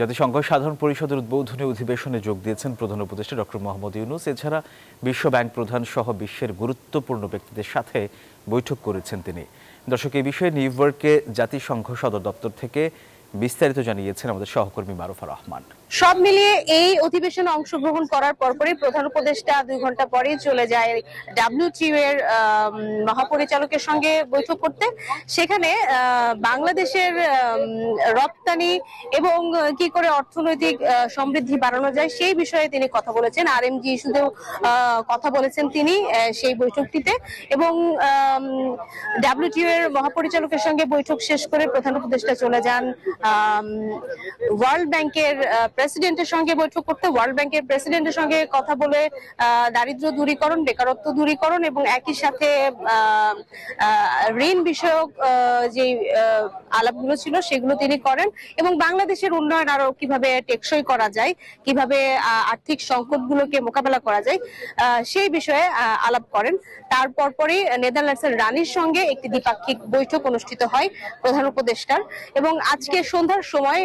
জাতিসংঘ সাধারণ পরিষদের উদ্বোধনী অধিবেশনে যোগ দিয়েছেন প্রধান উপদেষ্টা ডক্টর মোহাম্মদ ইউনূস। এছাড়া বিশ্ব ব্যাংক প্রধান সহ বিশ্বের গুরুত্বপূর্ণ ব্যক্তিদের সাথে বৈঠক করেছেন তিনি। দর্শক, এই বিষয়ে নিউ ইয়র্কে জাতিসংঘ সদর দপ্তর থেকে বিস্তারিত জানিয়েছেন আমাদের সহকর্মী মারুফা রহমান। সব মিলিয়ে এই অধিবেশনে অংশগ্রহণ করার পরপরই প্রধান উপদেষ্টা 2 ঘন্টা পরেই চলে যায় WTO এর মহাপরিচালকের সঙ্গে বৈঠক করতে। সেখানে বাংলাদেশের রপ্তানি এবং কি করে অর্থনৈতিক সমৃদ্ধি বাড়ানো যায় সেই বিষয়ে তিনি কথা বলেছেন। RMG ইস্যুতেও কথা বলেছেন তিনি সেই বৈঠকটিতে। এবং WTO এর মহাপরিচালকের সঙ্গে বৈঠক শেষ করে প্রধান উপদেষ্টা চলে যান ওয়ার্ল্ড ব্যাংকের প্রেসিডেন্টের সঙ্গে বৈঠক করতে। ওয়ার্ল্ড ব্যাংকের প্রেসিডেন্টের সঙ্গে কথা বলে দারিদ্র্য দূরীকরণ, বেকারত্ব দূরীকরণ এবং একই সাথে ঋণ বিষয়ক যে আলাপগুলো ছিল সেগুলো তিনি করেন এবং বাংলাদেশের উন্নয়ন আরো কিভাবে টেকসই করা যায়, কিভাবে আর্থিক সংকটগুলোকে মোকাবেলা করা যায় সেই বিষয়ে আলাপ করেন। তারপর পরই নেদারল্যান্ডসের রানীর সঙ্গে একটি দ্বিপাক্ষিক বৈঠক অনুষ্ঠিত হয় প্রধান উপদেষ্টার। এবং আজকে সন্ধ্যার সময়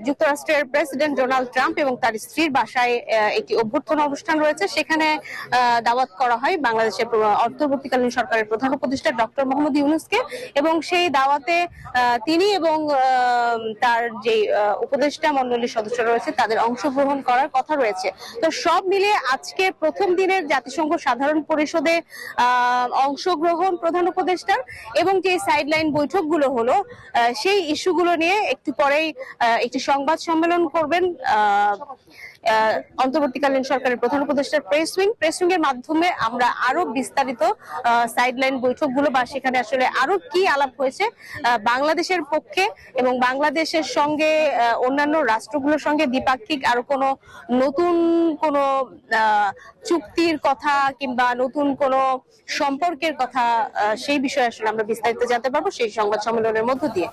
যুক্তরাষ্ট্রের প্রেসিডেন্ট ডোনাল্ড ট্রাম্প এবং তার স্ত্রীর বাসায় একটি অভ্যর্থনা অনুষ্ঠান রয়েছে। সেখানে দাওয়াত করা হয় বাংলাদেশের অন্তর্বর্তীকালীন সরকারের প্রধান উপদেষ্টা ডক্টর মোহাম্মদ ইউনূসকে। এবং সেই দাওয়াতে তিনি এবং তার যে উপদেষ্টা মণ্ডলীর সদস্যরা রয়েছে তাদের অংশগ্রহণ করার কথা রয়েছে। তো সব মিলিয়ে আজকে প্রথম দিনের জাতিসংঘ সাধারণ পরিষদে অংশগ্রহণ প্রধান উপদেষ্টার এবং যে সাইডলাইন বৈঠকগুলো হলো সেই ইস্যুগুলো নিয়ে একটু পরেই একটি সংবাদ সম্মেলন করবেন অন্তর্বর্তীকালীন সরকারের প্রধান উপদেষ্টার প্রেস উইং এর মাধ্যমে আমরা আরো বিস্তারিত সাইডলাইন বৈঠকগুলো বা সেখানে আসলে আরো কি আলাপ হয়েছে বাংলাদেশের পক্ষে এবং বাংলাদেশের সঙ্গে অন্যান্য রাষ্ট্রগুলোর সঙ্গে দ্বিপাক্ষিক আরো কোনো নতুন কোনো চুক্তির কথা কিংবা নতুন কোনো সম্পর্কের কথা সেই বিষয়ে আসলে আমরা বিস্তারিত জানতে পারবো সেই সংবাদ সম্মেলনের মধ্য দিয়ে।